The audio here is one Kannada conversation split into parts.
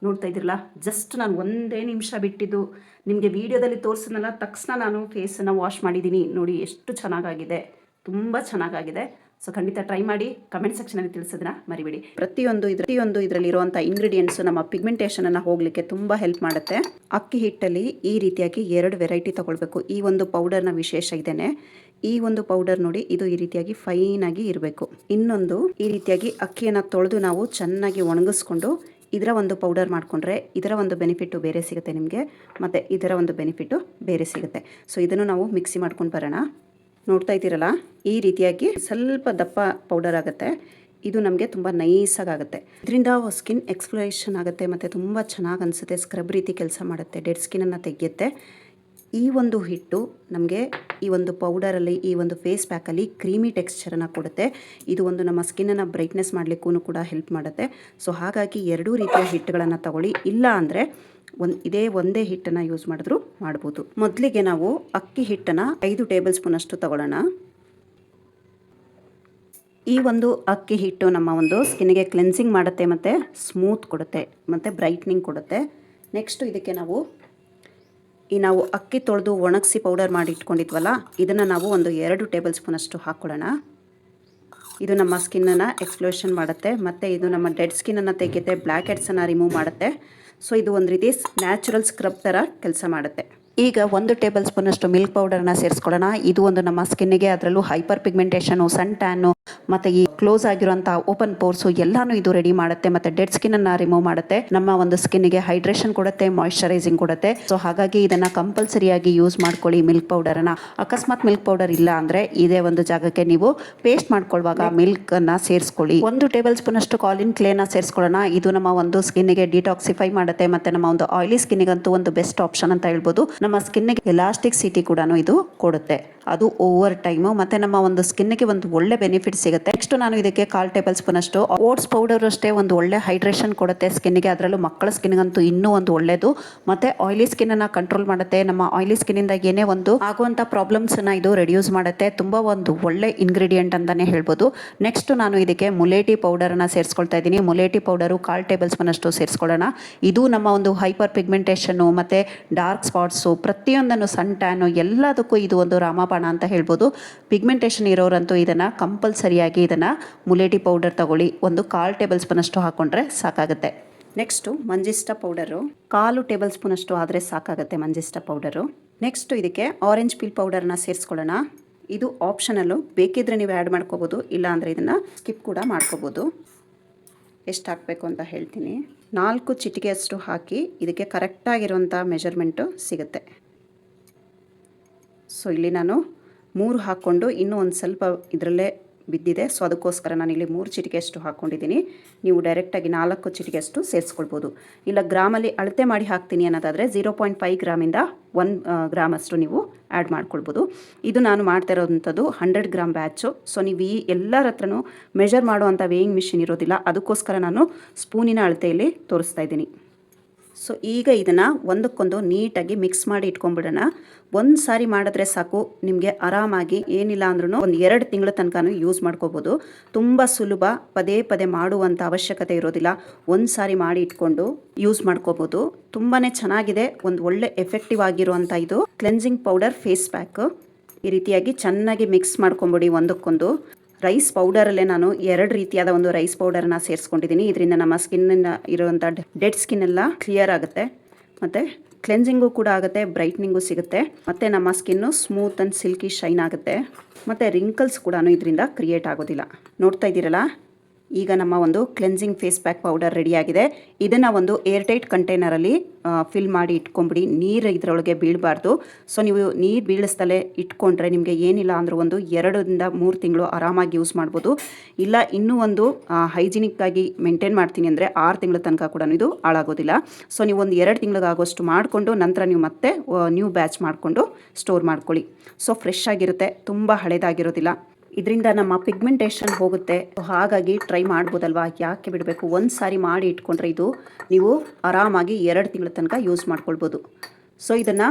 ನೋಡ್ತಾ ಇದ್ದೀರಲ್ಲ, ಜಸ್ಟ್ ನಾನು ಒಂದೇ ನಿಮಿಷ ಬಿಟ್ಟಿದ್ದು ನಿಮಗೆ ವಿಡಿಯೋದಲ್ಲಿ ತೋರಿಸಿದ್ನಲ್ಲ, ತಕ್ಷಣ ನಾನು ಫೇಸನ್ನು ವಾಶ್ ಮಾಡಿದ್ದೀನಿ. ನೋಡಿ ಎಷ್ಟು ಚೆನ್ನಾಗಾಗಿದೆ, ತುಂಬ ಚೆನ್ನಾಗಾಗಿದೆ. ಸೊ ಖಂಡಿತ ಟ್ರೈ ಮಾಡಿ, ಕಮೆಂಟ್ ಸೆಕ್ಷನಲ್ಲಿ ತಿಳಿಸೋದನ್ನ ಮರಿಬೇಡಿ. ಪ್ರತಿಯೊಂದು ಇದರಲ್ಲಿರುವಂಥ ಇಂಗ್ರೀಡಿಯೆಂಟ್ಸು ನಮ್ಮ ಪಿಗ್ಮೆಂಟೇಷನನ್ನು ಹೋಗಲಿಕ್ಕೆ ತುಂಬ ಹೆಲ್ಪ್ ಮಾಡುತ್ತೆ. ಅಕ್ಕಿ ಹಿಟ್ಟಲ್ಲಿ ಈ ರೀತಿಯಾಗಿ 2 ವೆರೈಟಿ ತೊಗೊಳ್ಬೇಕು. ಈ ಒಂದು ಪೌಡರ್ನ ವಿಶೇಷ ಇದೇನೆ. ಈ ಒಂದು ಪೌಡರ್ ನೋಡಿ, ಇದು ಈ ರೀತಿಯಾಗಿ ಫೈನ್ ಆಗಿ ಇರಬೇಕು. ಇನ್ನೊಂದು ಈ ರೀತಿಯಾಗಿ ಅಕ್ಕಿಯನ್ನು ತೊಳೆದು ನಾವು ಚೆನ್ನಾಗಿ ಒಣಗಿಸ್ಕೊಂಡು ಇದರ ಒಂದು ಪೌಡರ್ ಮಾಡಿಕೊಂಡ್ರೆ ಇದರ ಒಂದು ಬೆನಿಫಿಟ್ಟು ಬೇರೆ ಸಿಗುತ್ತೆ ನಿಮಗೆ, ಮತ್ತು ಇದರ ಒಂದು ಬೆನಿಫಿಟ್ಟು ಬೇರೆ ಸಿಗುತ್ತೆ. ಸೊ ಇದನ್ನು ನಾವು ಮಿಕ್ಸಿ ಮಾಡ್ಕೊಂಡು ಬರೋಣ. ನೋಡ್ತಾ ಇದ್ದೀರಲ್ಲ, ಈ ರೀತಿಯಾಗಿ ಸ್ವಲ್ಪ ದಪ್ಪ ಪೌಡರ್ ಆಗುತ್ತೆ. ಇದು ನಮಗೆ ತುಂಬ ನೈಸಾಗುತ್ತೆ. ಇದರಿಂದ ಸ್ಕಿನ್ ಎಕ್ಸ್ಫ್ಲೋರೇಷನ್ ಆಗುತ್ತೆ ಮತ್ತು ತುಂಬ ಚೆನ್ನಾಗಿ ಅನಿಸುತ್ತೆ. ಸ್ಕ್ರಬ್ ರೀತಿ ಕೆಲಸ ಮಾಡುತ್ತೆ, ಡೆಡ್ ಸ್ಕಿನ್ನನ್ನು ತೆಗೆಯುತ್ತೆ. ಈ ಒಂದು ಹಿಟ್ಟು ನಮಗೆ ಈ ಒಂದು ಪೌಡರಲ್ಲಿ, ಈ ಒಂದು ಫೇಸ್ ಪ್ಯಾಕಲ್ಲಿ ಕ್ರೀಮಿ ಟೆಕ್ಸ್ಚರನ್ನು ಕೊಡುತ್ತೆ. ಇದು ಒಂದು ನಮ್ಮ ಸ್ಕಿನ್ನನ್ನು ಬ್ರೈಟ್ನೆಸ್ ಮಾಡಲಿಕ್ಕೂ ಕೂಡ ಹೆಲ್ಪ್ ಮಾಡುತ್ತೆ. ಸೊ ಹಾಗಾಗಿ 2 ರೀತಿಯ ಹಿಟ್ಟುಗಳನ್ನು ತಗೊಳ್ಳಿ. ಇಲ್ಲ ಅಂದರೆ ಒಂದೇ ಹಿಟ್ಟನ್ನು ಯೂಸ್ ಮಾಡಿದ್ರೂ ಮಾಡ್ಬೋದು. ಮೊದಲಿಗೆ ನಾವು ಅಕ್ಕಿ ಹಿಟ್ಟನ್ನು 5 ಟೇಬಲ್ ಸ್ಪೂನ್ ಅಷ್ಟು ತಗೊಳ್ಳೋಣ. ಈ ಒಂದು ಅಕ್ಕಿ ಹಿಟ್ಟು ನಮ್ಮ ಒಂದು ಸ್ಕಿನ್ನಿಗೆ ಕ್ಲೆನ್ಸಿಂಗ್ ಮಾಡುತ್ತೆ ಮತ್ತು ಸ್ಮೂತ್ ಕೊಡುತ್ತೆ ಮತ್ತು ಬ್ರೈಟ್ನಿಂಗ್ ಕೊಡುತ್ತೆ. ನೆಕ್ಸ್ಟು ಇದಕ್ಕೆ ನಾವು ಅಕ್ಕಿ ತೊಳೆದು ಒಣಗಿಸಿ ಪೌಡರ್ ಮಾಡಿ ಇಟ್ಕೊಂಡಿದ್ವಲ್ಲ, ಇದನ್ನು ನಾವು ಒಂದು 2 ಟೇಬಲ್ ಸ್ಪೂನ್ ಅಷ್ಟು ಹಾಕ್ಕೊಳ್ಳೋಣ. ಇದು ನಮ್ಮ ಸ್ಕಿನ್ನನ್ನು ಎಕ್ಸ್ಫ್ಲೋರೇಷನ್ ಮಾಡುತ್ತೆ ಮತ್ತು ಇದು ನಮ್ಮ ಡೆಡ್ ಸ್ಕಿನ್ನನ್ನು ತೆಗೆಯುತ್ತೆ, ಬ್ಲ್ಯಾಕ್ ಹೆಡ್ಸನ್ನು ರಿಮೂವ್ ಮಾಡುತ್ತೆ. ಸೊ ಇದು ಒಂದು ರೀತಿ ನ್ಯಾಚುರಲ್ ಸ್ಕ್ರಬ್ ಥರ ಕೆಲಸ ಮಾಡುತ್ತೆ. ಈಗ 1 ಟೇಬಲ್ ಸ್ಪೂನ್ ಅಷ್ಟು ಮಿಲ್ಕ್ ಪೌಡರ್ನ ಸೇರಿಸ್ಕೊಳ್ಳೋಣ. ಇದು ಒಂದು ನಮ್ಮ ಸ್ಕಿನ್ನಿಗೆ, ಅದರಲ್ಲೂ ಹೈಪರ್ ಪಿಗ್ಮೆಂಟೇಷನು, ಸನ್ ಟ್ಯಾನು ಮತ್ತು ಈ ಕ್ಲೋಸ್ ಆಗಿರುವಂಥ ಓಪನ್ ಪೋರ್ಸು ಎಲ್ಲಾನು ಇದು ರೆಡಿ ಮಾಡುತ್ತೆ ಮತ್ತು ಡೆಡ್ ಸ್ಕಿನ್ನನ್ನು ರಿಮೂವ್ ಮಾಡುತ್ತೆ. ನಮ್ಮ ಒಂದು ಸ್ಕಿನ್ನಿಗೆ ಹೈಡ್ರೇಷನ್ ಕೊಡುತ್ತೆ, ಮಾಯಿಶ್ಚರೈಸಿಂಗ್ ಕೊಡುತ್ತೆ. ಸೊ ಹಾಗಾಗಿ ಇದನ್ನು ಕಂಪಲ್ಸರಿಯಾಗಿ ಯೂಸ್ ಮಾಡ್ಕೊಳ್ಳಿ ಮಿಲ್ಕ್ ಪೌಡರನ್ನು. ಅಕಸ್ಮಾತ್ ಮಿಲ್ಕ್ ಪೌಡರ್ ಇಲ್ಲ ಅಂದರೆ ಇದೇ ಒಂದು ಜಾಗಕ್ಕೆ ನೀವು ಪೇಸ್ಟ್ ಮಾಡ್ಕೊಳ್ಳುವಾಗ ಮಿಲ್ಕನ್ನು ಸೇರಿಸ್ಕೊಳ್ಳಿ. 1 ಟೇಬಲ್ ಸ್ಪೂನ್ ಅಷ್ಟು ಕಾಲಿನ್ ಕ್ಲೇನ ಸೇರಿಸ್ಕೊಳ್ಳೋಣ. ಇದು ನಮ್ಮ ಒಂದು ಸ್ಕಿನ್ನಿಗೆ ಡಿಟಾಕ್ಸಿಫೈ ಮಾಡುತ್ತೆ ಮತ್ತು ನಮ್ಮ ಒಂದು ಆಯಿಲಿ ಸ್ಕಿನ್ನಿಗಂತೂ ಒಂದು ಬೆಸ್ಟ್ ಆಪ್ಷನ್ ಅಂತ ಹೇಳ್ಬೋದು. ನಮ್ಮ ಸ್ಕಿನ್ನಿಗೆ ಎಲಾಸ್ಟಿಕ್ ಸಿಟಿ ಕೂಡ ಇದು ಕೊಡುತ್ತೆ, ಅದು ಓವರ್ ಟೈಮು, ಮತ್ತು ನಮ್ಮ ಒಂದು ಸ್ಕಿನ್ನಿಗೆ ಒಂದು ಒಳ್ಳೆ ಬೆನಿಫಿಟ್ ಸಿಗುತ್ತೆ. ನೆಕ್ಸ್ಟ್ ನಾನು ಇದಕ್ಕೆ 1/4 ಟೇಬಲ್ ಸ್ಪೂನ್ ಅಷ್ಟು ಓಟ್ಸ್ ಪೌಡರ್ ಅಷ್ಟೇ ಒಂದು ಒಳ್ಳೆ ಹೈಡ್ರೇಷನ್ ಕೊಡುತ್ತೆ ಸ್ಕಿನ್ನಿಗೆ. ಅದರಲ್ಲೂ ಮಕ್ಕಳ ಸ್ಕಿನ್ಗಂತೂ ಇನ್ನೂ ಒಂದು ಒಳ್ಳೆಯದು, ಮತ್ತು ಆಯಿಲಿ ಸ್ಕಿನ್ನನ್ನು ಕಂಟ್ರೋಲ್ ಮಾಡುತ್ತೆ. ನಮ್ಮ ಆಯಿಲಿ ಸ್ಕಿನ್ನಿಂದ ಏನೇ ಒಂದು ಆಗುವಂಥ ಪ್ರಾಬ್ಲಮ್ಸನ್ನು ಇದು ರೆಡ್ಯೂಸ್ ಮಾಡುತ್ತೆ. ತುಂಬ ಒಂದು ಒಳ್ಳೆ ಇಂಗ್ರೀಡಿಯೆಂಟ್ ಅಂತಲೇ ಹೇಳ್ಬೋದು. ನೆಕ್ಸ್ಟ್ ನಾನು ಇದಕ್ಕೆ ಮುಲೇಟಿ ಪೌಡರನ್ನು ಸೇರಿಸ್ಕೊಳ್ತಾ ಇದ್ದೀನಿ. ಮುಲೇಟಿ ಪೌಡರು 1/4 ಟೇಬಲ್ ಸ್ಪೂನ್ ಅಷ್ಟು ಸೇರಿಸ್ಕೊಳ್ಳೋಣ. ಇದು ನಮ್ಮ ಒಂದು ಹೈಪರ್ ಪಿಗ್ಮೆಂಟೇಷನ್ನು ಮತ್ತು ಡಾರ್ಕ್ ಸ್ಪಾಟ್ಸು, ಪ್ರತಿಯೊಂದನ್ನು ಸನ್ ಟ್ಯಾನು ಎಲ್ಲದಕ್ಕೂ ಇದು ಒಂದು ರಾಮಬಾಣ ಅಂತ ಹೇಳ್ಬೋದು. ಪಿಗ್ಮೆಂಟೇಷನ್ ಇರೋರಂತೂ ಇದನ್ನು ಕಂಪಲ್ಸರಿಯಾಗಿ ಮುಲೇಟಿ ಪೌಡರ್ ತಗೊಳ್ಳಿ. ಒಂದು 1/4 ಟೇಬಲ್ ಸ್ಪೂನ್ ಅಷ್ಟು ಹಾಕ್ಕೊಂಡ್ರೆ ಸಾಕಾಗುತ್ತೆ. ನೆಕ್ಸ್ಟು ಮಂಜಿಷ್ಟ ಪೌಡರು 1/4 ಟೇಬಲ್ ಸ್ಪೂನ್ ಅಷ್ಟು ಆದರೆ ಸಾಕಾಗುತ್ತೆ ಮಂಜಿಷ್ಟ ಪೌಡರು. ನೆಕ್ಸ್ಟು ಇದಕ್ಕೆ ಆರೆಂಜ್ ಪೀಲ್ ಪೌಡರ್ನ ಸೇರಿಸ್ಕೊಳ್ಳೋಣ. ಇದು ಆಪ್ಷನಲ್ಲು, ಬೇಕಿದ್ರೆ ನೀವು ಆ್ಯಡ್ ಮಾಡ್ಕೋಬೋದು, ಇಲ್ಲ ಅಂದರೆ ಇದನ್ನು ಸ್ಕಿಪ್ ಕೂಡ ಮಾಡ್ಕೋಬೋದು. ಎಷ್ಟು ಹಾಕಬೇಕು ಅಂತ ಹೇಳ್ತೀನಿ. 4 ಚಿಟಿಕೆಯಷ್ಟು ಹಾಕಿ ಇದಕ್ಕೆ ಕರೆಕ್ಟಾಗಿರುವಂಥ ಮೆಜರ್ಮೆಂಟು ಸಿಗುತ್ತೆ. ಸೊ ಇಲ್ಲಿ ನಾನು 3 ಹಾಕ್ಕೊಂಡು ಇನ್ನೂ ಒಂದು ಸ್ವಲ್ಪ ಇದರಲ್ಲೇ ಬಿದ್ದಿದೆ. ಸೊ ಅದಕ್ಕೋಸ್ಕರ ನಾನಿಲ್ಲಿ 3 ಚಿಟಿಕೆಯಷ್ಟು ಹಾಕ್ಕೊಂಡಿದ್ದೀನಿ. ನೀವು ಡೈರೆಕ್ಟಾಗಿ 4 ಚಿಟಿಕೆಯಷ್ಟು ಸೇರಿಸ್ಕೊಳ್ಬೋದು. ಇಲ್ಲ ಗ್ರಾಮಲ್ಲಿ ಅಳತೆ ಮಾಡಿ ಹಾಕ್ತೀನಿ ಅನ್ನೋದಾದರೆ 0.5 ಗ್ರಾಮಿಂದ 1 ಗ್ರಾಮ್ ಅಷ್ಟು ನೀವು ಆ್ಯಡ್ ಮಾಡ್ಕೊಳ್ಬೋದು. ಇದು ನಾನು ಮಾಡ್ತಾ ಇರೋವಂಥದ್ದು 100 ಗ್ರಾಮ್ ಬ್ಯಾಚು. ಸೊ ನೀವು ಈ ಎಲ್ಲರ ಹತ್ರನೂ ಮೆಜರ್ ಮಾಡುವಂಥ ವೇಯಿಂಗ್ ಮಿಷಿನ್ ಇರೋದಿಲ್ಲ, ಅದಕ್ಕೋಸ್ಕರ ನಾನು ಸ್ಪೂನಿನ ಅಳತೆಯಲ್ಲಿ ತೋರಿಸ್ತಾ ಇದ್ದೀನಿ. ಸೊ ಈಗ ಇದನ್ನು ಒಂದಕ್ಕೊಂದು ನೀಟಾಗಿ ಮಿಕ್ಸ್ ಮಾಡಿ ಇಟ್ಕೊಂಡ್ಬಿಡೋಣ. ಒಂದು ಸಾರಿ ಮಾಡಿದ್ರೆ ಸಾಕು, ನಿಮಗೆ ಆರಾಮಾಗಿ ಏನಿಲ್ಲ ಅಂದ್ರೂ ಒಂದು 2 ತಿಂಗಳ ತನಕ ಯೂಸ್ ಮಾಡ್ಕೋಬೋದು. ತುಂಬ ಸುಲಭ, ಪದೇ ಪದೇ ಮಾಡುವಂಥ ಅವಶ್ಯಕತೆ ಇರೋದಿಲ್ಲ. ಒಂದು ಸಾರಿ ಮಾಡಿ ಇಟ್ಕೊಂಡು ಯೂಸ್ ಮಾಡ್ಕೋಬೋದು. ತುಂಬಾ ಚೆನ್ನಾಗಿದೆ, ಒಂದು ಒಳ್ಳೆ ಎಫೆಕ್ಟಿವ್ ಆಗಿರುವಂಥ ಇದು ಕ್ಲೆನ್ಸಿಂಗ್ ಪೌಡರ್ ಫೇಸ್ ಪ್ಯಾಕ್. ಈ ರೀತಿಯಾಗಿ ಚೆನ್ನಾಗಿ ಮಿಕ್ಸ್ ಮಾಡ್ಕೊಂಬಿಡಿ ಒಂದಕ್ಕೊಂದು. ರೈಸ್ ಪೌಡರಲ್ಲೇ ನಾನು 2 ರೀತಿಯಾದ ಒಂದು ರೈಸ್ ಪೌಡರ್ನ ಸೇರಿಸ್ಕೊಂಡಿದ್ದೀನಿ. ಇದರಿಂದ ನಮ್ಮ ಸ್ಕಿನ್ನ ಇರುವಂಥ ಡೆಡ್ ಸ್ಕಿನ್ ಎಲ್ಲ ಕ್ಲಿಯರ್ ಆಗುತ್ತೆ, ಮತ್ತು ಕ್ಲೆನ್ಸಿಂಗು ಕೂಡ ಆಗುತ್ತೆ, ಬ್ರೈಟ್ನಿಂಗು ಸಿಗುತ್ತೆ, ಮತ್ತು ನಮ್ಮ skin smooth and silky shine ಆಗುತ್ತೆ, ಮತ್ತು ರಿಂಕಲ್ಸ್ ಕೂಡ ಇದರಿಂದ ಕ್ರಿಯೇಟ್ ಆಗೋದಿಲ್ಲ. ನೋಡ್ತಾ ಇದ್ದೀರಲ್ಲ, ಈಗ ನಮ್ಮ ಒಂದು ಕ್ಲೆನ್ಸಿಂಗ್ ಫೇಸ್ ಪ್ಯಾಕ್ ಪೌಡರ್ ರೆಡಿಯಾಗಿದೆ. ಇದನ್ನು ಒಂದು ಏರ್ಟೈಟ್ ಕಂಟೈನರಲ್ಲಿ ಫಿಲ್ ಮಾಡಿ ಇಟ್ಕೊಂಬಿಡಿ. ನೀರು ಇದರೊಳಗೆ ಬೀಳಬಾರ್ದು. ಸೊ ನೀವು ನೀರು ಬೀಳಿಸ್ತಲೇ ಇಟ್ಕೊಂಡ್ರೆ ನಿಮಗೆ ಏನಿಲ್ಲ ಅಂದರೂ ಒಂದು 2 ರಿಂದ 3 ತಿಂಗಳು ಆರಾಮಾಗಿ ಯೂಸ್ ಮಾಡ್ಬೋದು. ಇಲ್ಲ ಇನ್ನೂ ಒಂದು ಹೈಜಿನಿಕ್ಕಾಗಿ ಮೇಂಟೈನ್ ಮಾಡ್ತೀನಿ ಅಂದರೆ 6 ತಿಂಗಳ ತನಕ ಕೂಡ ಇದು ಹಾಳಾಗೋದಿಲ್ಲ. ಸೊ ನೀವು ಒಂದು 2 ತಿಂಗಳಿಗಾಗೋಷ್ಟು ಮಾಡಿಕೊಂಡು ನಂತರ ನೀವು ಮತ್ತೆ ನ್ಯೂ ಬ್ಯಾಚ್ ಮಾಡಿಕೊಂಡು ಸ್ಟೋರ್ ಮಾಡ್ಕೊಳ್ಳಿ. ಸೊ ಫ್ರೆಶ್ ಆಗಿರುತ್ತೆ, ತುಂಬ ಹಳೇದಾಗಿರೋದಿಲ್ಲ. ಇದರಿಂದ ನಮ್ಮ ಪಿಗ್ಮೆಂಟೇಷನ್ ಹೋಗುತ್ತೆ. ಹಾಗಾಗಿ ಟ್ರೈ ಮಾಡ್ಬೋದಲ್ವಾ, ಯಾಕೆ ಬಿಡಬೇಕು. ಒಂದು ಸಾರಿ ಮಾಡಿ ಇಟ್ಕೊಂಡ್ರೆ ಇದು ನೀವು ಆರಾಮಾಗಿ 2 ತಿಂಗಳ ತನಕ ಯೂಸ್ ಮಾಡ್ಕೊಳ್ಬೋದು. ಸೊ ಇದನ್ನು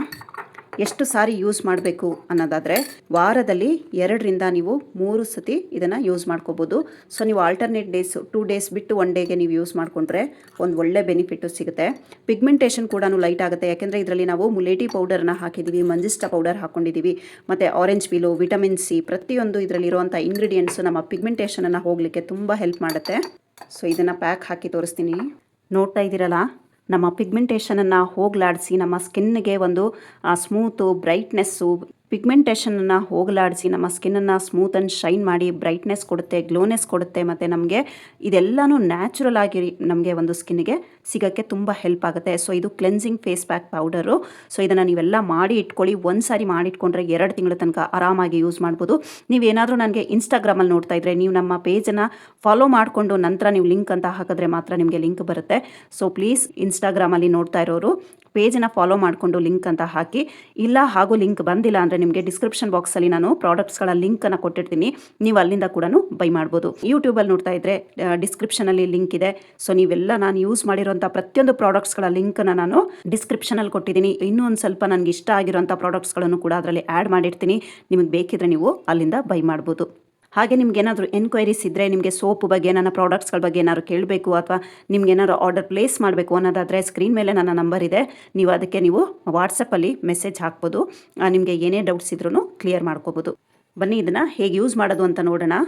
ಎಷ್ಟು ಸಾರಿ ಯೂಸ್ ಮಾಡಬೇಕು ಅನ್ನೋದಾದರೆ ವಾರದಲ್ಲಿ 2ರಿಂದ ನೀವು 3 ಸತಿ ಇದನ್ನು ಯೂಸ್ ಮಾಡ್ಕೋಬೋದು. ಸೊ ನೀವು ಆಲ್ಟರ್ನೇಟ್ ಡೇಸ್ 2 ಡೇಸ್ ಬಿಟ್ಟು 1 ಡೇಗೆ ನೀವು ಯೂಸ್ ಮಾಡಿಕೊಂಡ್ರೆ ಒಂದು ಒಳ್ಳೆ ಬೆನಿಫಿಟ್ಟು ಸಿಗುತ್ತೆ. ಪಿಗ್ಮೆಂಟೇಷನ್ ಕೂಡ ಲೈಟ್ ಆಗುತ್ತೆ, ಯಾಕೆಂದರೆ ಇದರಲ್ಲಿ ನಾವು ಮುಲೇಟಿ ಪೌಡರ್ನ ಹಾಕಿದ್ದೀವಿ, ಮಂಜಿಸ್ಟಾ ಪೌಡರ್ ಹಾಕ್ಕೊಂಡಿದ್ದೀವಿ, ಮತ್ತು ಆರೆಂಜ್ ಪೀಲು, ವಿಟಮಿನ್ ಸಿ, ಪ್ರತಿಯೊಂದು ಇದರಲ್ಲಿರುವಂಥ ಇಂಗ್ರೀಡಿಯೆಂಟ್ಸು ನಮ್ಮ ಪಿಗ್ಮೆಂಟೇಷನನ್ನು ಹೋಗಲಿಕ್ಕೆ ತುಂಬ ಹೆಲ್ಪ್ ಮಾಡುತ್ತೆ. ಸೊ ಇದನ್ನು ಪ್ಯಾಕ್ ಹಾಕಿ ತೋರಿಸ್ತೀನಿ. ನೋಡ್ತಾ ಇದ್ದೀರಲ್ಲ, ನಮ್ಮ ಪಿಗ್ಮೆಂಟೇಷನನ್ನು ಹೋಗಲಾಡಿಸಿ ನಮ್ಮ ಸ್ಕಿನ್ಗೆ ಒಂದು ಸ್ಮೂತು, ಬ್ರೈಟ್ನೆಸ್ಸು, ಪಿಗ್ಮೆಂಟೇಷನನ್ನು ಹೋಗಲಾಡಿಸಿ ನಮ್ಮ ಸ್ಕಿನ್ನನ್ನು ಸ್ಮೂತ್ ಆ್ಯಂಡ್ ಶೈನ್ ಮಾಡಿ ಬ್ರೈಟ್ನೆಸ್ ಕೊಡುತ್ತೆ, ಗ್ಲೋನೆಸ್ ಕೊಡುತ್ತೆ. ಮತ್ತು ನಮಗೆ ಇದೆಲ್ಲನೂ ನ್ಯಾಚುರಲ್ ಆಗಿ ನಮಗೆ ಒಂದು ಸ್ಕಿನ್ನಿಗೆ ಸಿಗೋಕ್ಕೆ ತುಂಬ ಹೆಲ್ಪ್ ಆಗುತ್ತೆ. ಸೊ ಇದು cleansing face pack powder. So ಇದನ್ನು ನೀವೆಲ್ಲ ಮಾಡಿ ಇಟ್ಕೊಳ್ಳಿ. ಒಂದು ಸಾರಿ ಮಾಡಿಟ್ಕೊಂಡ್ರೆ 2 ತಿಂಗಳ ತನಕ ಆರಾಮಾಗಿ ಯೂಸ್ ಮಾಡ್ಬೋದು. ನೀವೇನಾದರೂ ನನಗೆ ಇನ್ಸ್ಟಾಗ್ರಾಮಲ್ಲಿ ನೋಡ್ತಾ ಇದ್ದರೆ ನೀವು ನಮ್ಮ ಪೇಜನ್ನು ಫಾಲೋ ಮಾಡಿಕೊಂಡು ನಂತರ ನೀವು ಲಿಂಕ್ ಅಂತ ಹಾಕಿದ್ರೆ ಮಾತ್ರ ನಿಮಗೆ ಲಿಂಕ್ ಬರುತ್ತೆ. ಸೊ ಪ್ಲೀಸ್ ಇನ್ಸ್ಟಾಗ್ರಾಮಲ್ಲಿ ನೋಡ್ತಾ ಇರೋರು ಪೇಜನ್ನು ಫಾಲೋ ಮಾಡಿಕೊಂಡು ಲಿಂಕ್ ಅಂತ ಹಾಕಿ. ಇಲ್ಲ ಹಾಗೂ ಲಿಂಕ್ ಬಂದಿಲ್ಲ ಅಂದರೆ ನಿಮಗೆ ಡಿಸ್ಕ್ರಿಪ್ಷನ್ ಬಾಕ್ಸಲ್ಲಿ ನಾನು ಪ್ರಾಡಕ್ಟ್ಸ್ಗಳ ಲಿಂಕನ್ನು ಕೊಟ್ಟಿರ್ತೀನಿ, ನೀವು ಅಲ್ಲಿಂದ ಕೂಡ ಬೈ ಮಾಡ್ಬೋದು. ಯೂಟ್ಯೂಬಲ್ಲಿ ನೋಡ್ತಾ ಇದ್ದರೆ ಡಿಸ್ಕ್ರಿಪ್ಷನಲ್ಲಿ ಲಿಂಕ್ ಇದೆ. ಸೊ ನೀವೆಲ್ಲ ನಾನು ಯೂಸ್ ಮಾಡಿರೋಂಥ ಪ್ರತಿಯೊಂದು ಪ್ರಾಡಕ್ಟ್ಸ್ಗಳ ಲಿಂಕನ್ನು ನಾನು ಡಿಸ್ಕ್ರಿಪ್ಷನಲ್ಲಿ ಕೊಟ್ಟಿದ್ದೀನಿ. ಇನ್ನೂ ಒಂದು ಸ್ವಲ್ಪ ನನಗೆ ಇಷ್ಟ ಆಗಿರೋಂಥ ಪ್ರಾಡಕ್ಟ್ಸ್ಗಳನ್ನು ಕೂಡ ಅದರಲ್ಲಿ ಆ್ಯಡ್ ಮಾಡಿರ್ತೀನಿ. ನಿಮಗೆ ಬೇಕಿದ್ರೆ ನೀವು ಅಲ್ಲಿಂದ ಬೈ ಮಾಡ್ಬೋದು. ಹಾಗೆ ನಿಮ್ಗೆ ಏನಾದರೂ ಎನ್ಕ್ವೈರೀಸ್ ಇದ್ದರೆ, ನಿಮಗೆ ಸೋಪ್ ಬಗ್ಗೆ, ನನ್ನ ಪ್ರಾಡಕ್ಟ್ಸ್ಗಳ ಬಗ್ಗೆ ಏನಾದ್ರು ಕೇಳಬೇಕು ಅಥವಾ ನಿಮ್ಗೆ ಏನಾದ್ರು ಆರ್ಡರ್ ಪ್ಲೇಸ್ ಮಾಡಬೇಕು ಅನ್ನೋದಾದರೆ ಸ್ಕ್ರೀನ್ ಮೇಲೆ ನನ್ನ ನಂಬರ್ ಇದೆ, ನೀವು ಅದಕ್ಕೆ ನೀವು ವಾಟ್ಸಪ್ಪಲ್ಲಿ ಮೆಸೇಜ್ ಹಾಕ್ಬೋದು. ನಿಮಗೆ ಏನೇ ಡೌಟ್ಸ್ ಇದ್ರೂ ಕ್ಲಿಯರ್ ಮಾಡ್ಕೋಬೋದು. ಬನ್ನಿ ಇದನ್ನು ಹೇಗೆ ಯೂಸ್ ಮಾಡೋದು ಅಂತ ನೋಡೋಣ.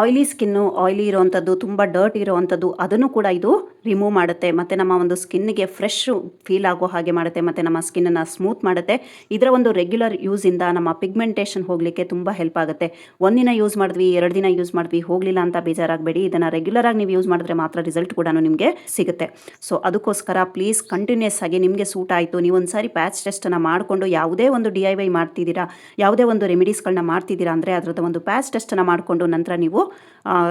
ಆಯ್ಲಿ ಸ್ಕಿನ್ನು, ಆಯ್ಲಿ ಇರೋವಂಥದ್ದು, ತುಂಬ ಡರ್ಟ್ ಇರೋವಂಥದ್ದು, ಅದನ್ನು ಕೂಡ ಇದು ರಿಮೂವ್ ಮಾಡುತ್ತೆ. ಮತ್ತು ನಮ್ಮ ಒಂದು ಸ್ಕಿನ್ನಿಗೆ ಫ್ರೆಶ್ ಫೀಲ್ ಆಗೋ ಹಾಗೆ ಮಾಡುತ್ತೆ, ಮತ್ತು ನಮ್ಮ ಸ್ಕಿನ್ನನ್ನು ಸ್ಮೂತ್ ಮಾಡುತ್ತೆ. ಇದರ ಒಂದು ರೆಗ್ಯುಲರ್ ಯೂಸಿಂದ ನಮ್ಮ ಪಿಗ್ಮೆಂಟೇಷನ್ ಹೋಗಲಿಕ್ಕೆ ತುಂಬ ಹೆಲ್ಪ್ ಆಗುತ್ತೆ. ಒಂದಿನ ಯೂಸ್ ಮಾಡಿದ್ವಿ, 2 ದಿನ ಯೂಸ್ ಮಾಡಿದ್ವಿ, ಹೋಗಲಿಲ್ಲ ಅಂತ ಬೇಜಾರಾಗಬೇಡಿ. ಇದನ್ನು ರೆಗ್ಯುಲರಾಗಿ ನೀವು ಯೂಸ್ ಮಾಡಿದ್ರೆ ಮಾತ್ರ ರಿಸಲ್ಟ್ ಕೂಡ ನಿಮಗೆ ಸಿಗುತ್ತೆ. ಸೊ ಅದಕ್ಕೋಸ್ಕರ ಪ್ಲೀಸ್ ಕಂಟಿನ್ಯೂಸ್ ಆಗಿ ನಿಮಗೆ ಸೂಟ್ ಆಯಿತು, ನೀವು ಒಂದು ಸಾರಿ ಪ್ಯಾಚ್ ಟೆಸ್ಟನ್ನು ಮಾಡಿಕೊಂಡು ಯಾವುದೇ ಒಂದು DIY ಮಾಡ್ತಿದ್ದೀರಾ, ಯಾವುದೇ ಒಂದು ರೆಮಿಡೀಸ್ಗಳನ್ನ ಮಾಡ್ತಿದ್ದೀರಾ ಅಂದರೆ ಅದರದ್ದು ಒಂದು ಪ್ಯಾಚ್ ಟೆಸ್ಟನ್ನು ಮಾಡಿಕೊಂಡು ನಂತರ ನೀವು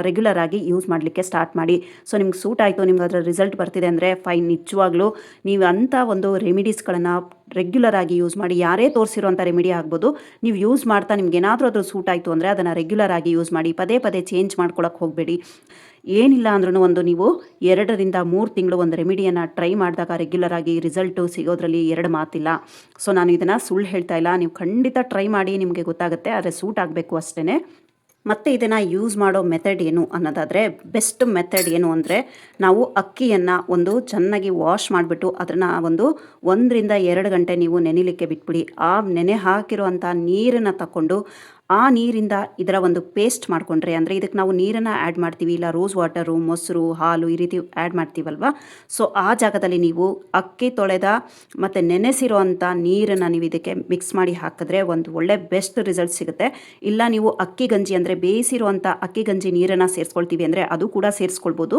ರೆಗ್ಯುಲರ್ ಆಗಿ ಯೂಸ್ ಮಾಡಲಿಕ್ಕೆ ಸ್ಟಾರ್ಟ್ ಮಾಡಿ. ಸೊ ನಿಮ್ಗೆ ಸೂಟ್ ಆಯಿತು, ನಿಮ್ಗೆ ಅದರ ರಿಸಲ್ಟ್ ಬರ್ತಿದೆ ಅಂದರೆ ಫೈನ್. ನಿಜವಾಗ್ಲೂ ನೀವು ಅಂಥ ಒಂದು ರೆಮಿಡೀಸ್ಗಳನ್ನು ರೆಗ್ಯುಲರ್ ಆಗಿ ಯೂಸ್ ಮಾಡಿ. ಯಾರೇ ತೋರಿಸಿರೋಂಥ ರೆಮಿಡಿ ಆಗ್ಬೋದು, ನೀವು ಯೂಸ್ ಮಾಡ್ತಾ ನಿಮ್ಗೆ ಏನಾದರೂ ಅದ್ರ ಸೂಟ್ ಆಯಿತು ಅಂದರೆ ಅದನ್ನು ರೆಗ್ಯುಲರ್ ಆಗಿ ಯೂಸ್ ಮಾಡಿ. ಪದೇ ಪದೇ ಚೇಂಜ್ ಮಾಡ್ಕೊಳಕ್ಕೆ ಹೋಗಬೇಡಿ. ಏನಿಲ್ಲ ಅಂದ್ರೂ ಒಂದು ನೀವು 2ರಿಂದ 3 ತಿಂಗಳು ಒಂದು ರೆಮಿಡಿಯನ್ನು ಟ್ರೈ ಮಾಡಿದಾಗ ರೆಗ್ಯುಲರ್ ಆಗಿ ರಿಸಲ್ಟು ಸಿಗೋದ್ರಲ್ಲಿ 2 ಮಾತಿಲ್ಲ. ಸೊ ನಾನು ಇದನ್ನು ಸುಳ್ಳು ಹೇಳ್ತಾ ಇಲ್ಲ, ನೀವು ಖಂಡಿತ ಟ್ರೈ ಮಾಡಿ, ನಿಮಗೆ ಗೊತ್ತಾಗುತ್ತೆ. ಆದರೆ ಸೂಟ್ ಆಗಬೇಕು ಅಷ್ಟೇ. ಮತ್ತು ಇದನ್ನು ಯೂಸ್ ಮಾಡೋ ಮೆಥಡ್ ಏನು ಅನ್ನೋದಾದರೆ, ಬೆಸ್ಟ್ ಮೆಥಡ್ ಏನು ಅಂದರೆ, ನಾವು ಅಕ್ಕಿಯನ್ನು ಒಂದು ಚೆನ್ನಾಗಿ ವಾಶ್ ಮಾಡಿಬಿಟ್ಟು ಅದನ್ನು 1ರಿಂದ 2 ಗಂಟೆ ನೀವು ನೆನೆಲಿಕ್ಕೆ ಬಿಟ್ಬಿಡಿ. ಆ ನೆನೆ ಹಾಕಿರುವಂಥ ನೀರನ್ನು ತಗೊಂಡು ಆ ನೀರಿಂದ ಇದರ ಒಂದು ಪೇಸ್ಟ್ ಮಾಡಿಕೊಂಡ್ರೆ, ಅಂದರೆ ಇದಕ್ಕೆ ನಾವು ನೀರನ್ನು ಆ್ಯಡ್ ಮಾಡ್ತೀವಿ, ಇಲ್ಲ ರೋಸ್ ವಾಟರು, ಮೊಸರು, ಹಾಲು ಈ ರೀತಿ ಆ್ಯಡ್ ಮಾಡ್ತೀವಲ್ವ. ಸೊ ಆ ಜಾಗದಲ್ಲಿ ನೀವು ಅಕ್ಕಿ ತೊಳೆದ ಮತ್ತು ನೆನೆಸಿರೋವಂಥ ನೀರನ್ನು ನೀವು ಇದಕ್ಕೆ ಮಿಕ್ಸ್ ಮಾಡಿ ಹಾಕಿದ್ರೆ ಒಂದು ಒಳ್ಳೆ ಬೆಸ್ಟ್ ರಿಸಲ್ಟ್ ಸಿಗುತ್ತೆ. ಇಲ್ಲ ನೀವು ಅಕ್ಕಿ ಗಂಜಿ ಅಂದರೆ ಬೇಯಿಸಿರುವಂಥ ಅಕ್ಕಿ ಗಂಜಿ ನೀರನ್ನು ಸೇರಿಸ್ಕೊಳ್ತೀವಿ ಅಂದರೆ ಅದು ಕೂಡ ಸೇರಿಸ್ಕೊಳ್ಬೋದು.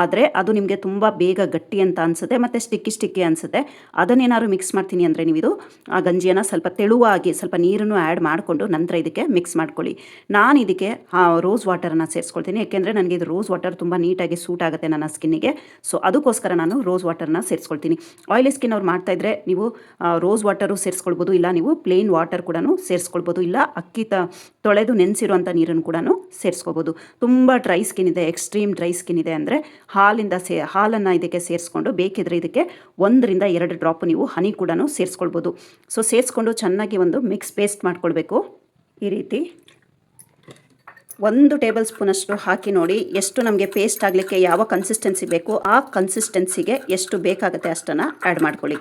ಆದರೆ ಅದು ನಿಮಗೆ ತುಂಬ ಬೇಗ ಗಟ್ಟಿ ಅಂತ ಅನಿಸುತ್ತೆ ಮತ್ತು ಸ್ಟಿಕ್ಕಿ ಅನಿಸುತ್ತೆ. ಅದನ್ನೇನಾದ್ರು ಮಿಕ್ಸ್ ಮಾಡ್ತೀನಿ ಅಂದರೆ ನೀವು ಇದು ಆ ಗಂಜಿಯನ್ನು ಸ್ವಲ್ಪ ತೆಳುವಾಗಿ ಸ್ವಲ್ಪ ನೀರನ್ನು ಆ್ಯಡ್ ಮಾಡಿಕೊಂಡು ನಂತರ ಇದಕ್ಕೆ ಮಿಕ್ಸ್ ಮಾಡ್ಕೊಳ್ಳಿ. ನಾನು ಇದಕ್ಕೆ ರೋಸ್ ವಾಟರನ್ನು ಸೇರಿಸ್ಕೊಳ್ತೀನಿ, ಯಾಕೆಂದರೆ ನನಗೆ ಇದು ರೋಸ್ ವಾಟರ್ ತುಂಬ ನೀಟಾಗಿ ಸೂಟ್ ಆಗುತ್ತೆ ನನ್ನ ಸ್ಕಿನ್ನಿಗೆ. ಸೊ ಅದಕ್ಕೋಸ್ಕರ ನಾನು ರೋಸ್ ವಾಟರ್ನ ಸೇರಿಸ್ಕೊಳ್ತೀನಿ. ಆಯಿಲಿ ಸ್ಕಿನ್ ಅವ್ರು ಮಾಡ್ತಾಯಿದ್ರೆ ನೀವು ರೋಸ್ ವಾಟರು ಸೇರಿಸ್ಕೊಳ್ಬೋದು, ಇಲ್ಲ ನೀವು ಪ್ಲೇನ್ ವಾಟರ್ ಕೂಡ ಸೇರಿಸ್ಕೊಳ್ಬೋದು, ಇಲ್ಲ ಅಕ್ಕಿ ತೊಳೆದು ನೆನೆಸಿರುವಂಥ ನೀರನ್ನು ಕೂಡ ಸೇರಿಸ್ಕೋಬೋದು. ತುಂಬ ಡ್ರೈ ಸ್ಕಿನ್ ಇದೆ, ಎಕ್ಸ್ಟ್ರೀಮ್ ಡ್ರೈ ಸ್ಕಿನ್ ಇದೆ ಅಂದರೆ ಹಾಲನ್ನು ಇದಕ್ಕೆ ಸೇರಿಸ್ಕೊಂಡು ಬೇಕಿದ್ರೆ ಇದಕ್ಕೆ 1ರಿಂದ 2 ಡ್ರಾಪ್ ನೀವು ಹನಿ ಕೂಡ ಸೇರಿಸ್ಕೊಳ್ಬೋದು. ಸೊ ಸೇರಿಸ್ಕೊಂಡು ಚೆನ್ನಾಗಿ ಒಂದು ಮಿಕ್ಸ್ ಪೇಸ್ಟ್ ಮಾಡ್ಕೊಳ್ಬೇಕು. ಈ ರೀತಿ 1 ಟೇಬಲ್ ಸ್ಪೂನಷ್ಟು ಹಾಕಿ ನೋಡಿ ಎಷ್ಟು ನಮಗೆ ಪೇಸ್ಟ್ ಆಗಲಿಕ್ಕೆ ಯಾವ ಕನ್ಸಿಸ್ಟೆನ್ಸಿ ಬೇಕು ಆ ಕನ್ಸಿಸ್ಟೆನ್ಸಿಗೆ ಎಷ್ಟು ಬೇಕಾಗುತ್ತೆ ಅಷ್ಟನ್ನು ಆ್ಯಡ್ ಮಾಡ್ಕೊಳ್ಳಿ.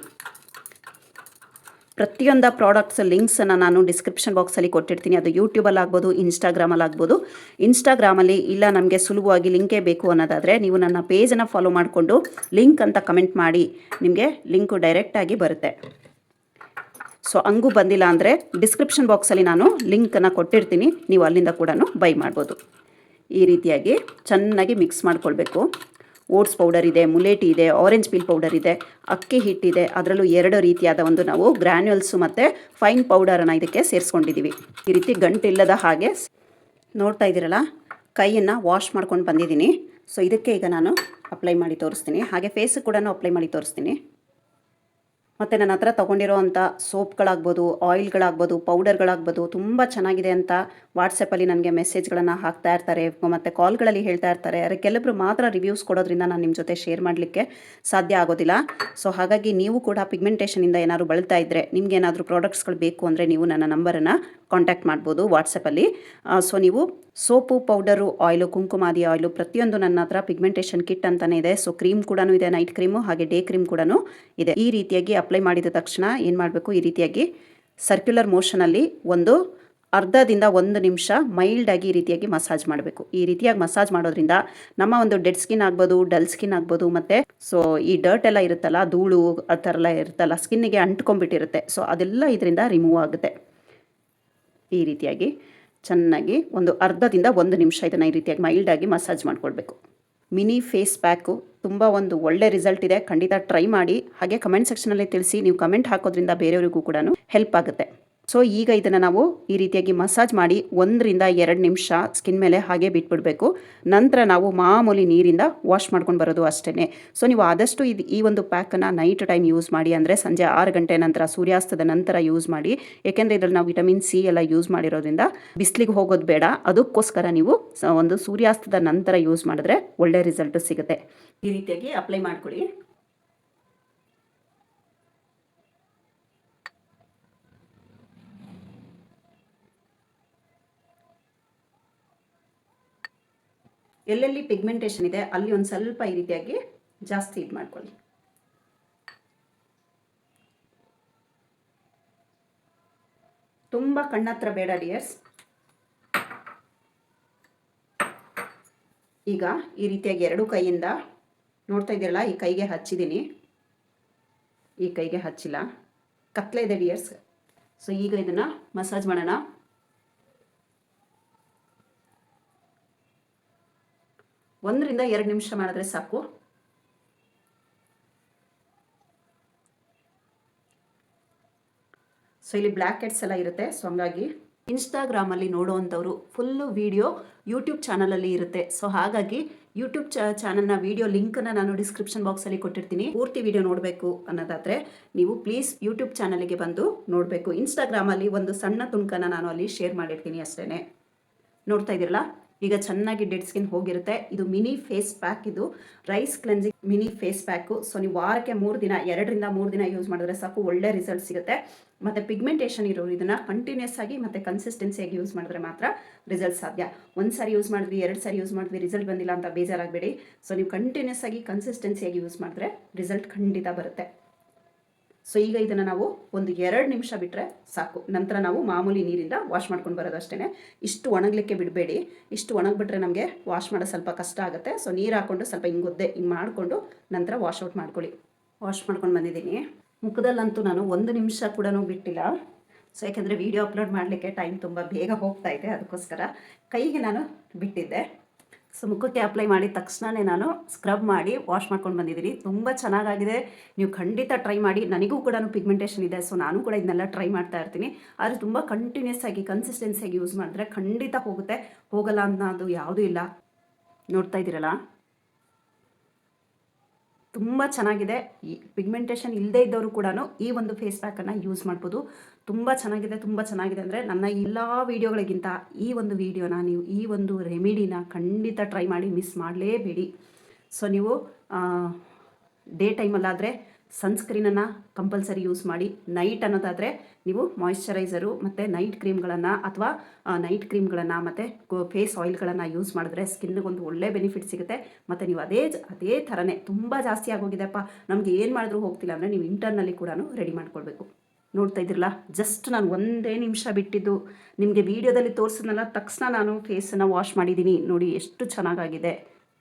ಪ್ರತಿಯೊಂದು ಪ್ರಾಡಕ್ಟ್ಸ್ ಲಿಂಕ್ಸನ್ನು ನಾನು ಡಿಸ್ಕ್ರಿಪ್ಷನ್ ಬಾಕ್ಸಲ್ಲಿ ಕೊಟ್ಟಿರ್ತೀನಿ. ಅದು ಯೂಟ್ಯೂಬಲ್ಲಿ ಆಗ್ಬೋದು, ಇನ್ಸ್ಟಾಗ್ರಾಮಲ್ಲಿ ಆಗ್ಬೋದು. ಇನ್ಸ್ಟಾಗ್ರಾಮಲ್ಲಿ ಇಲ್ಲ ನಮಗೆ ಸುಲಭವಾಗಿ ಲಿಂಕೇ ಬೇಕು ಅನ್ನೋದಾದರೆ ನೀವು ನನ್ನ ಪೇಜನ್ನು ಫಾಲೋ ಮಾಡಿಕೊಂಡು ಲಿಂಕ್ ಅಂತ ಕಮೆಂಟ್ ಮಾಡಿ, ನಿಮಗೆ ಲಿಂಕು ಡೈರೆಕ್ಟಾಗಿ ಬರುತ್ತೆ. ಸೊ ಹಂಗೂ ಬಂದಿಲ್ಲ ಅಂದರೆ ಡಿಸ್ಕ್ರಿಪ್ಷನ್ ಬಾಕ್ಸಲ್ಲಿ ನಾನು ಲಿಂಕನ್ನು ಕೊಟ್ಟಿರ್ತೀನಿ, ನೀವು ಅಲ್ಲಿಂದ ಕೂಡ ಬೈ ಮಾಡ್ಬೋದು. ಈ ರೀತಿಯಾಗಿ ಚೆನ್ನಾಗಿ ಮಿಕ್ಸ್ ಮಾಡ್ಕೊಳ್ಬೇಕು. ಓಟ್ಸ್ ಪೌಡರ್ ಇದೆ, ಮುಲೇಟಿ ಇದೆ, ಆರೆಂಜ್ ಪೀಲ್ ಪೌಡರ್ ಇದೆ, ಅಕ್ಕಿ ಹಿಟ್ಟಿದೆ, ಅದರಲ್ಲೂ 2 ರೀತಿಯಾದ ನಾವು ಗ್ರ್ಯಾನ್ಯುಲ್ಸು ಮತ್ತು ಫೈನ್ ಪೌಡರನ್ನು ಇದಕ್ಕೆ ಸೇರಿಸ್ಕೊಂಡಿದ್ದೀವಿ. ಈ ರೀತಿ ಗಂಟಿಲ್ಲದ ಹಾಗೆ ನೋಡ್ತಾ ಇದ್ದೀರಲ್ಲ, ಕೈಯನ್ನು ವಾಶ್ ಮಾಡ್ಕೊಂಡು ಬಂದಿದ್ದೀನಿ. ಸೊ ಇದಕ್ಕೆ ಈಗ ನಾನು ಅಪ್ಲೈ ಮಾಡಿ ತೋರಿಸ್ತೀನಿ, ಹಾಗೆ ಫೇಸಿಗೆ ಕೂಡ ಅಪ್ಲೈ ಮಾಡಿ ತೋರಿಸ್ತೀನಿ. ಮತ್ತು ನನ್ನ ಹತ್ರ ತೊಗೊಂಡಿರೋ ಅಂಥ ಸೋಪ್ಗಳಾಗ್ಬೋದು, ಆಯಿಲ್ಗಳಾಗ್ಬೋದು, ಪೌಡರ್ಗಳಾಗ್ಬೋದು ತುಂಬ ಚೆನ್ನಾಗಿದೆ ಅಂತ ವಾಟ್ಸಪ್ಪಲ್ಲಿ ನನಗೆ ಮೆಸೇಜ್ಗಳನ್ನು ಹಾಕ್ತಾ ಇರ್ತಾರೆ ಮತ್ತು ಕಾಲ್ಗಳಲ್ಲಿ ಹೇಳ್ತಾ ಇರ್ತಾರೆ. ಆದರೆ ಕೆಲವರು ಮಾತ್ರ ರಿವ್ಯೂಸ್ ಕೊಡೋದ್ರಿಂದ ನಾನು ನಿಮ್ಮ ಜೊತೆ ಶೇರ್ ಮಾಡಲಿಕ್ಕೆ ಸಾಧ್ಯ ಆಗೋದಿಲ್ಲ. ಸೊ ಹಾಗಾಗಿ ನೀವು ಕೂಡ ಪಿಗ್ಮೆಂಟೇಷನಿಂದ ಏನಾದರೂ ಬಳಲ್ತಾ ಇದ್ದರೆ, ನಿಮ್ಗೆ ಏನಾದರೂ ಪ್ರಾಡಕ್ಟ್ಸ್ಗಳು ಬೇಕು ಅಂದರೆ ನೀವು ನನ್ನ ನಂಬರನ್ನು ಕಾಂಟ್ಯಾಕ್ಟ್ ಮಾಡ್ಬೋದು ವಾಟ್ಸಪ್ಪಲ್ಲಿ. ಸೊ ನೀವು soap, powder, oil, Kumkumadi oil ಪ್ರತಿಯೊಂದು ನನ್ನ ಹತ್ರ ಪಿಗ್ಮೆಂಟೇಷನ್ ಕಿಟ್ ಅಂತಲೇ ಇದೆ. ಸೊ ಕ್ರೀಮ್ ಕೂಡ ಇದೆ, ನೈಟ್ ಕ್ರೀಮು ಹಾಗೆ ಡೇ ಕ್ರೀಮ್ ಕೂಡ ಇದೆ. ಈ ರೀತಿಯಾಗಿ ಅಪ್ಲೈ ಮಾಡಿದ ತಕ್ಷಣ ಏನು ಮಾಡಬೇಕು, ಈ ರೀತಿಯಾಗಿ ಸರ್ಕ್ಯುಲರ್ ಮೋಷನಲ್ಲಿ ಒಂದು ಅರ್ಧದಿಂದ 1 ನಿಮಿಷ ಮೈಲ್ಡಾಗಿ ಈ ರೀತಿಯಾಗಿ ಮಸಾಜ್ ಮಾಡಬೇಕು. ಈ ರೀತಿಯಾಗಿ ಮಸಾಜ್ ಮಾಡೋದ್ರಿಂದ ನಮ್ಮ ಒಂದು ಡೆಡ್ ಸ್ಕಿನ್ ಆಗ್ಬೋದು, ಡಲ್ ಸ್ಕಿನ್ ಆಗ್ಬೋದು, ಮತ್ತು ಸೊ ಈ ಡರ್ಟ್ ಎಲ್ಲ ಇರುತ್ತಲ್ಲ, ಧೂಳು ಆ ಥರ ಎಲ್ಲ ಇರುತ್ತಲ್ಲ, ಸ್ಕಿನ್ನಿಗೆ ಅಂಟ್ಕೊಂಡ್ಬಿಟ್ಟಿರುತ್ತೆ. ಸೊ ಅದೆಲ್ಲ ಇದರಿಂದ ರಿಮೂವ್ ಆಗುತ್ತೆ. ಈ ರೀತಿಯಾಗಿ ಚೆನ್ನಾಗಿ ಒಂದು ಅರ್ಧದಿಂದ 1 ನಿಮಿಷ ಇದನ್ನು ಈ ರೀತಿಯಾಗಿ ಮೈಲ್ಡಾಗಿ ಮಸಾಜ್ ಮಾಡಿಕೊಳ್ಬೇಕು. ಮಿನಿ ಫೇಸ್ ಪ್ಯಾಕು ತುಂಬ ಒಂದು ಒಳ್ಳೆ ರಿಸಲ್ಟ್ ಇದೆ. ಖಂಡಿತ ಟ್ರೈ ಮಾಡಿ. ಹಾಗೆ ಕಮೆಂಟ್ ಸೆಕ್ಷನಲ್ಲಿ ತಿಳಿಸಿ. ನೀವು ಕಮೆಂಟ್ ಹಾಕೋದ್ರಿಂದ ಬೇರೆಯವರಿಗೂ ಕೂಡ ಹೆಲ್ಪ್ ಆಗುತ್ತೆ. ಸೊ ಈಗ ಇದನ್ನು ನಾವು ಈ ರೀತಿಯಾಗಿ ಮಸಾಜ್ ಮಾಡಿ 1 ರಿಂದ 2 ನಿಮಿಷ ಸ್ಕಿನ್ ಮೇಲೆ ಹಾಗೆ ಬಿಟ್ಬಿಡಬೇಕು. ನಂತರ ನಾವು ಮಾಮೂಲಿ ನೀರಿಂದ ವಾಶ್ ಮಾಡ್ಕೊಂಡು ಬರೋದು ಅಷ್ಟೇ. ಸೊ ನೀವು ಆದಷ್ಟು ಈ ಒಂದು ಪ್ಯಾಕನ್ನು ನೈಟ್ ಟೈಮ್ ಯೂಸ್ ಮಾಡಿ, ಅಂದರೆ ಸಂಜೆ 6 ಗಂಟೆ ನಂತರ, ಸೂರ್ಯಾಸ್ತದ ನಂತರ ಯೂಸ್ ಮಾಡಿ. ಏಕೆಂದರೆ ಇದರಲ್ಲಿ ನಾವು ವಿಟಮಿನ್ ಸಿ ಎಲ್ಲ ಯೂಸ್ ಮಾಡಿರೋದ್ರಿಂದ ಬಿಸಿಲಿಗೆ ಹೋಗೋದು ಬೇಡ. ಅದಕ್ಕೋಸ್ಕರ ನೀವು ಒಂದು ಸೂರ್ಯಾಸ್ತದ ನಂತರ ಯೂಸ್ ಮಾಡಿದ್ರೆ ಒಳ್ಳೆ ರಿಸಲ್ಟ್ ಸಿಗುತ್ತೆ. ಈ ರೀತಿಯಾಗಿ ಅಪ್ಲೈ ಮಾಡ್ಕೊಳ್ಳಿ. ಎಲ್ಲೆಲ್ಲಿ ಪಿಗ್ಮೆಂಟೇಷನ್ ಇದೆ ಅಲ್ಲಿ ಒಂದು ಸ್ವಲ್ಪ ಈ ರೀತಿಯಾಗಿ ಜಾಸ್ತಿ ಇದು ಮಾಡ್ಕೊಳ್ಳಿ. ತುಂಬ ಕಣ್ಣತ್ರ ಬೇಡ ಡಿಯರ್ಸ್. ಈಗ ಈ ರೀತಿಯಾಗಿ 2 ಕೈಯಿಂದ ನೋಡ್ತಾ ಇದ್ದೀರಲ್ಲ, ಈ ಕೈಗೆ ಹಚ್ಚಿದ್ದೀನಿ, ಈ ಕೈಗೆ ಹಚ್ಚಿಲ್ಲ, ಕತ್ಲೆ ಇದೆ ಡಿಯರ್ಸ್. ಸೊ ಈಗ ಇದನ್ನು ಮಸಾಜ್ ಮಾಡೋಣ. 1 ರಿಂದ 2 ನಿಮಿಷ ಮಾಡಿದ್ರೆ ಸಾಕು. ಸೊ ಇಲ್ಲಿ ಬ್ಲ್ಯಾಕ್ ಹೆಡ್ಸ್ ಎಲ್ಲ ಇರುತ್ತೆ. ಸೊ ಹಂಗಾಗಿ ಇನ್ಸ್ಟಾಗ್ರಾಮಲ್ಲಿ ನೋಡುವಂಥವ್ರು ಫುಲ್ಲು ವಿಡಿಯೋ ಯೂಟ್ಯೂಬ್ ಚಾನಲಲ್ಲಿ ಇರುತ್ತೆ. ಸೊ ಹಾಗಾಗಿ ಯೂಟ್ಯೂಬ್ ಚಾನಲ್ನ ವಿಡಿಯೋ ಲಿಂಕನ್ನು ನಾನು ಡಿಸ್ಕ್ರಿಪ್ಷನ್ ಬಾಕ್ಸಲ್ಲಿ ಕೊಟ್ಟಿರ್ತೀನಿ. ಪೂರ್ತಿ ವಿಡಿಯೋ ನೋಡಬೇಕು ಅನ್ನೋದಾದರೆ ನೀವು ಪ್ಲೀಸ್ ಯೂಟ್ಯೂಬ್ ಚಾನಲ್ಗೆ ಬಂದು ನೋಡಬೇಕು. ಇನ್ಸ್ಟಾಗ್ರಾಮಲ್ಲಿ ಒಂದು ಸಣ್ಣ ತುಣುಕನ್ನು ನಾನು ಅಲ್ಲಿ ಶೇರ್ ಮಾಡಿರ್ತೀನಿ ಅಷ್ಟೇ. ನೋಡ್ತಾ ಇದ್ದೀರಲ್ಲ, ಈಗ ಚೆನ್ನಾಗಿ ಡೆಡ್ ಸ್ಕಿನ್ ಹೋಗಿರುತ್ತೆ. ಇದು ಮಿನಿ ಫೇಸ್ ಪ್ಯಾಕ್, ಇದು rice cleansing mini face pack. So ನೀವು ವಾರಕ್ಕೆ 3 ದಿನ, 2 ರಿಂದ 3 ದಿನ ಯೂಸ್ ಮಾಡಿದ್ರೆ ಸಾಕು, ಒಳ್ಳೆ ರಿಸಲ್ಟ್ ಸಿಗುತ್ತೆ. ಮತ್ತು ಪಿಗ್ಮೆಂಟೇಷನ್ ಇರೋರು ಇದನ್ನು ಕಂಟಿನ್ಯೂಸ್ ಆಗಿ ಮತ್ತು ಕನ್ಸಿಸ್ಟೆನ್ಸಿಯಾಗಿ ಯೂಸ್ ಮಾಡಿದ್ರೆ ಮಾತ್ರ ರಿಸಲ್ಟ್ ಸಾಧ್ಯ. 1 ಸಾರಿ ಯೂಸ್ ಮಾಡಿದ್ವಿ, 2 ಸಾರಿ ಯೂಸ್ ಮಾಡಿದ್ವಿ, ರಿಸಲ್ಟ್ ಬಂದಿಲ್ಲ ಅಂತ ಬೇಜಾರಾಗಬೇಡಿ. ಸೊ ನೀವು ಕಂಟಿನ್ಯೂಸ್ ಆಗಿ ಕನ್ಸಿಸ್ಟೆನ್ಸಿಯಾಗಿ ಯೂಸ್ ಮಾಡಿದ್ರೆ ರಿಸಲ್ಟ್ ಖಂಡಿತ ಬರುತ್ತೆ. ಸೊ ಈಗ ಇದನ್ನು ನಾವು ಒಂದು 2 ನಿಮಿಷ ಬಿಟ್ಟರೆ ಸಾಕು. ನಂತರ ನಾವು ಮಾಮೂಲಿ ನೀರಿಂದ ವಾಶ್ ಮಾಡ್ಕೊಂಡು ಬರೋದು ಅಷ್ಟೇ. ಇಷ್ಟು ಒಣಗಲಿಕ್ಕೆ ಬಿಡಬೇಡಿ. ಇಷ್ಟು ಒಣಗಿಬಿಟ್ರೆ ನಮಗೆ ವಾಶ್ ಮಾಡೋದು ಸ್ವಲ್ಪ ಕಷ್ಟ ಆಗುತ್ತೆ. ಸೊ ನೀರು ಹಾಕ್ಕೊಂಡು ಸ್ವಲ್ಪ ಹಿಂಗೊದ್ದೆ ಹಿಂಗೆ ಮಾಡಿಕೊಂಡು ನಂತರ ವಾಶೌಟ್ ಮಾಡ್ಕೊಳ್ಳಿ. ವಾಶ್ ಮಾಡ್ಕೊಂಡು ಬಂದಿದ್ದೀನಿ. ಮುಖದಲ್ಲಂತೂ ನಾನು 1 ನಿಮಿಷ ಕೂಡ ಬಿಟ್ಟಿಲ್ಲ. ಸೊ ಯಾಕೆಂದರೆ ವೀಡಿಯೋ ಅಪ್ಲೋಡ್ ಮಾಡಲಿಕ್ಕೆ ಟೈಮ್ ತುಂಬ ಬೇಗ ಹೋಗ್ತಾ ಇದೆ, ಅದಕ್ಕೋಸ್ಕರ ಕೈಗೆ ನಾನು ಬಿಟ್ಟಿದ್ದೆ. ಸೊ ಮುಖಕ್ಕೆ ಅಪ್ಲೈ ಮಾಡಿದ ತಕ್ಷಣವೇ ನಾನು ಸ್ಕ್ರಬ್ ಮಾಡಿ ವಾಶ್ ಮಾಡ್ಕೊಂಡು ಬಂದಿದ್ದೀನಿ. ತುಂಬ ಚೆನ್ನಾಗಾಗಿದೆ. ನೀವು ಖಂಡಿತ ಟ್ರೈ ಮಾಡಿ. ನನಗೂ ಕೂಡ ಪಿಗ್ಮೆಂಟೇಷನ್ ಇದೆ. ಸೊ ನಾನು ಕೂಡ ಇದನ್ನೆಲ್ಲ ಟ್ರೈ ಮಾಡ್ತಾ ಇರ್ತೀನಿ. ಆದರೆ ತುಂಬ ಕಂಟಿನ್ಯೂಸ್ ಆಗಿ ಕನ್ಸಿಸ್ಟೆನ್ಸಿಯಾಗಿ ಯೂಸ್ ಮಾಡಿದ್ರೆ ಖಂಡಿತ ಹೋಗುತ್ತೆ. ಹೋಗಲ್ಲ ಅನ್ನೋದು ಯಾವುದೂ ಇಲ್ಲ. ನೋಡ್ತಾ ಇದ್ದೀರಲ್ಲ, ತುಂಬ ಚೆನ್ನಾಗಿದೆ. ಈ ಪಿಗ್ಮೆಂಟೇಷನ್ ಇಲ್ಲದೇ ಇದ್ದವರು ಕೂಡ ಈ ಒಂದು ಫೇಸ್ ಪ್ಯಾಕನ್ನು ಯೂಸ್ ಮಾಡ್ಬೋದು. ತುಂಬ ಚೆನ್ನಾಗಿದೆ. ತುಂಬ ಚೆನ್ನಾಗಿದೆ ಅಂದರೆ ನನ್ನ ಎಲ್ಲ ವೀಡಿಯೋಗಳಿಗಿಂತ ಈ ಒಂದು ವೀಡಿಯೋನ, ನೀವು ಈ ಒಂದು ರೆಮಿಡಿನ ಖಂಡಿತ ಟ್ರೈ ಮಾಡಿ, ಮಿಸ್ ಮಾಡಲೇಬೇಡಿ. ಸೊ ನೀವು ಡೇ ಟೈಮಲ್ಲಾದರೆ ಸನ್ಸ್ಕ್ರೀನನ್ನು ಕಂಪಲ್ಸರಿ ಯೂಸ್ ಮಾಡಿ. ನೈಟ್ ಅನ್ನೋದಾದರೆ ನೀವು ಮಾಯಿಶ್ಚರೈಸರು ಮತ್ತು ನೈಟ್ ಕ್ರೀಮ್ಗಳನ್ನು ಅಥವಾ ನೈಟ್ ಕ್ರೀಮ್ಗಳನ್ನು ಮತ್ತು ಫೇಸ್ ಆಯಿಲ್ಗಳನ್ನು ಯೂಸ್ ಮಾಡಿದ್ರೆ ಸ್ಕಿನ್ನಿಗೆ ಒಂದು ಒಳ್ಳೆ ಬೆನಿಫಿಟ್ ಸಿಗುತ್ತೆ. ಮತ್ತು ನೀವು ಅದೇ ಥರನೇ ತುಂಬ ಜಾಸ್ತಿ ಆಗೋಗಿದೆಪ್ಪ, ನಮಗೆ ಏನು ಮಾಡಿದ್ರೂ ಹೋಗ್ತಿಲ್ಲ ಅಂದರೆ ನೀವು ಇಂಟರ್ನಲ್ಲಿ ಕೂಡ ರೆಡಿ ಮಾಡ್ಕೊಳ್ಬೇಕು. ನೋಡ್ತಾ ಇದ್ದಿರಲ್ಲ, ಜಸ್ಟ್ ನಾನು 1 ನಿಮಿಷ ಬಿಟ್ಟಿದ್ದು ನಿಮಗೆ ವೀಡಿಯೋದಲ್ಲಿ ತೋರಿಸಿದ್ನಲ್ಲ, ತಕ್ಷಣ ನಾನು ಫೇಸನ್ನು ವಾಶ್ ಮಾಡಿದ್ದೀನಿ. ನೋಡಿ ಎಷ್ಟು ಚೆನ್ನಾಗಾಗಿದೆ,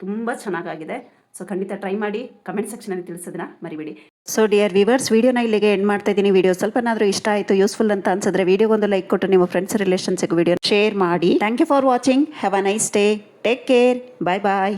ತುಂಬ ಚೆನ್ನಾಗಾಗಿದೆ. ಸೊ ಖಂಡಿತ ಟ್ರೈ ಮಾಡಿ. ಕಮೆಂಟ್ ಸೆಕ್ಷನಲ್ಲಿ ತಿಳಿಸೋದನ್ನ ಮರಿಬೇಡಿ. ಸೊ ಡಿಯರ್ ವ್ಯೂವರ್ಸ್, ವಿಡಿಯೋನ ಇಲ್ಲಿಗೆ ಎಂಡ್ ಮಾಡ್ತಾ ಇದ್ದೀನಿ. ವಿಡಿಯೋ ಸ್ವಲ್ಪನಾದರೂ ಇಷ್ಟ ಆಯಿತು, ಯೂಸ್ಫುಲ್ ಅಂತ ಅನ್ಸಿದ್ರೆ ವಿಡಿಯೋಗೊಂದು ಲೈಕ್ ಕೊಟ್ಟು ನಿಮ್ಮ ಫ್ರೆಂಡ್ಸ್ ರಿಲೇಷನ್ಸ್ಗೆ ವಿಡಿಯೋ ಶೇರ್ ಮಾಡಿ. Thank you for watching. Have a nice day. Take care. Bye bye.